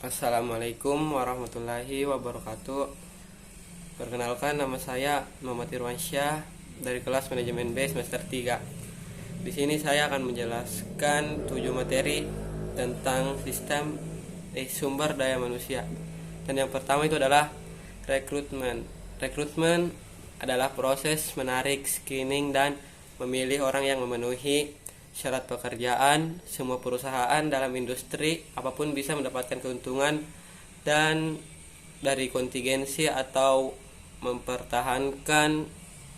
Assalamualaikum warahmatullahi wabarakatuh. Perkenalkan, nama saya Muhammad Irwansyah dari kelas Manajemen B semester 3. Di sini saya akan menjelaskan 7 materi tentang sistem sumber daya manusia. Dan yang pertama itu adalah rekrutmen. Rekrutmen adalah proses menarik, screening, dan memilih orang yang memenuhi syarat pekerjaan. Semua perusahaan dalam industri apapun bisa mendapatkan keuntungan dan dari kontingensi atau mempertahankan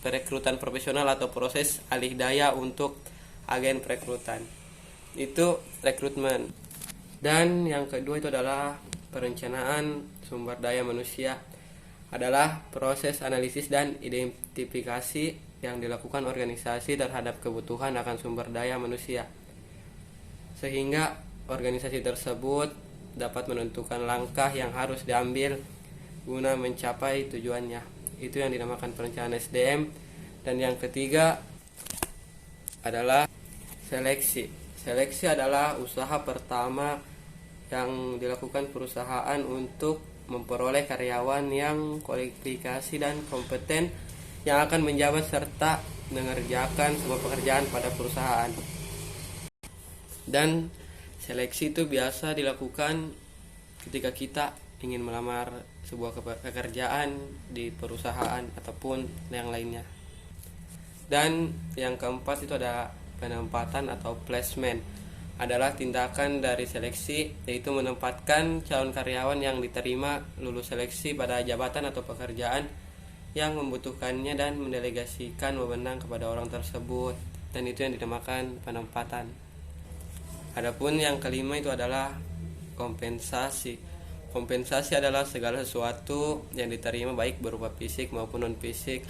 perekrutan profesional atau proses alih daya untuk agen perekrutan. Itu rekrutmen. Dan yang kedua itu adalah perencanaan sumber daya manusia, adalah proses analisis dan identifikasi yang dilakukan organisasi terhadap kebutuhan akan sumber daya manusia, sehingga organisasi tersebut dapat menentukan langkah yang harus diambil guna mencapai tujuannya. Itu yang dinamakan perencanaan SDM. Dan yang ketiga adalah seleksi. Seleksi adalah usaha pertama yang dilakukan perusahaan untuk memperoleh karyawan yang kualifikasi dan kompeten yang akan menjabat serta mengerjakan sebuah pekerjaan pada perusahaan. Dan seleksi itu biasa dilakukan ketika kita ingin melamar sebuah pekerjaan di perusahaan ataupun yang lainnya. Dan yang keempat itu ada penempatan atau placement, adalah tindakan dari seleksi, yaitu menempatkan calon karyawan yang diterima lulus seleksi pada jabatan atau pekerjaan yang membutuhkannya dan mendelegasikan wewenang kepada orang tersebut, dan itu yang dinamakan penempatan. Adapun yang kelima itu adalah kompensasi. Kompensasi adalah segala sesuatu yang diterima baik berupa fisik maupun non fisik.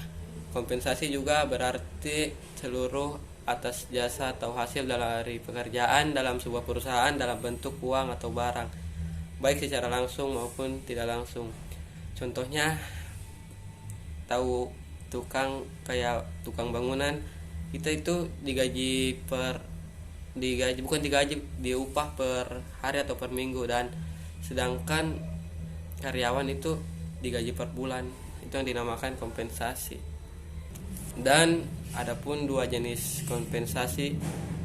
Kompensasi juga berarti seluruh atas jasa atau hasil dari pekerjaan dalam sebuah perusahaan dalam bentuk uang atau barang, baik secara langsung maupun tidak langsung. Contohnya, tahu kayak tukang bangunan, kita itu diupah per hari atau per minggu, dan sedangkan karyawan itu digaji per bulan. Itu yang dinamakan kompensasi. Dan adapun dua jenis kompensasi,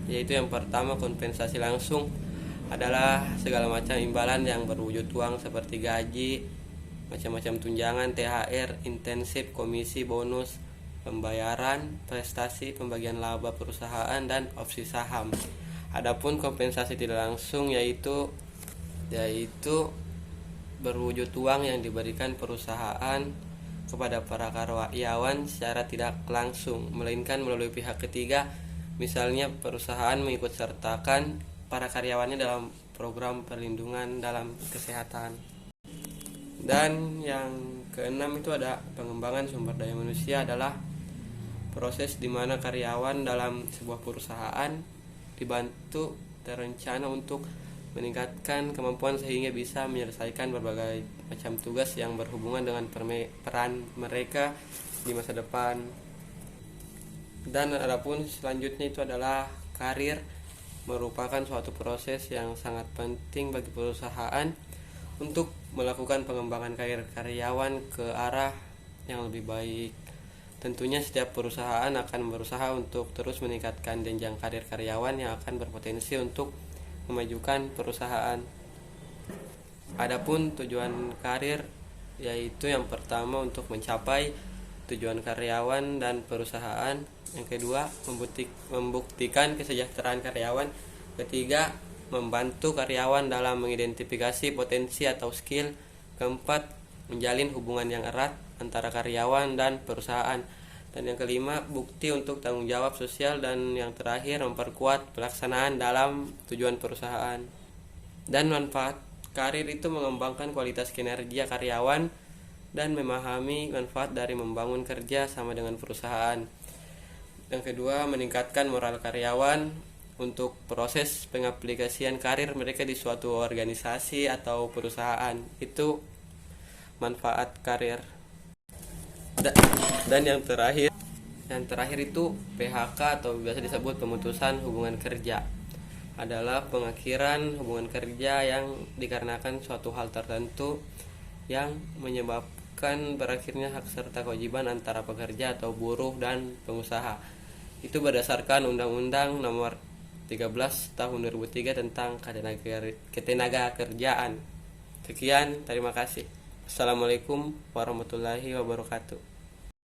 yaitu yang pertama kompensasi langsung, adalah segala macam imbalan yang berwujud uang seperti gaji, macam-macam tunjangan, THR, intensif, komisi, bonus, pembayaran, prestasi, pembagian laba perusahaan, dan opsi saham. Adapun kompensasi tidak langsung yaitu berwujud uang yang diberikan perusahaan kepada para karyawan secara tidak langsung, melainkan melalui pihak ketiga. Misalnya perusahaan mengikut sertakan para karyawannya dalam program perlindungan dalam kesehatan. Dan yang keenam itu ada pengembangan sumber daya manusia, adalah proses di mana karyawan dalam sebuah perusahaan dibantu terencana untuk meningkatkan kemampuan sehingga bisa menyelesaikan berbagai macam tugas yang berhubungan dengan peran mereka di masa depan. Dan adapun selanjutnya itu adalah karir, merupakan suatu proses yang sangat penting bagi perusahaan untuk melakukan pengembangan karir karyawan ke arah yang lebih baik. Tentunya setiap perusahaan akan berusaha untuk terus meningkatkan jenjang karir karyawan yang akan berpotensi untuk memajukan perusahaan. Adapun tujuan karir, yaitu yang pertama untuk mencapai tujuan karyawan dan perusahaan, yang kedua membuktikan kesejahteraan karyawan, ketiga membantu karyawan dalam mengidentifikasi potensi atau skill, keempat menjalin hubungan yang erat antara karyawan dan perusahaan, dan yang kelima bukti untuk tanggung jawab sosial, dan yang terakhir memperkuat pelaksanaan dalam tujuan perusahaan. Dan manfaat karir itu mengembangkan kualitas kinerja karyawan dan memahami manfaat dari membangun kerja sama dengan perusahaan. Yang kedua, meningkatkan moral karyawan untuk proses pengaplikasian karir mereka di suatu organisasi atau perusahaan. Itu manfaat karir. Dan yang terakhir itu PHK atau biasa disebut pemutusan hubungan kerja, adalah pengakhiran hubungan kerja yang dikarenakan suatu hal tertentu yang menyebabkan berakhirnya hak serta kewajiban antara pekerja atau buruh dan pengusaha. Itu berdasarkan Undang-Undang Nomor 13 Tahun 2003 tentang ketenaga kerjaan. Sekian, terima kasih. Assalamualaikum warahmatullahi wabarakatuh.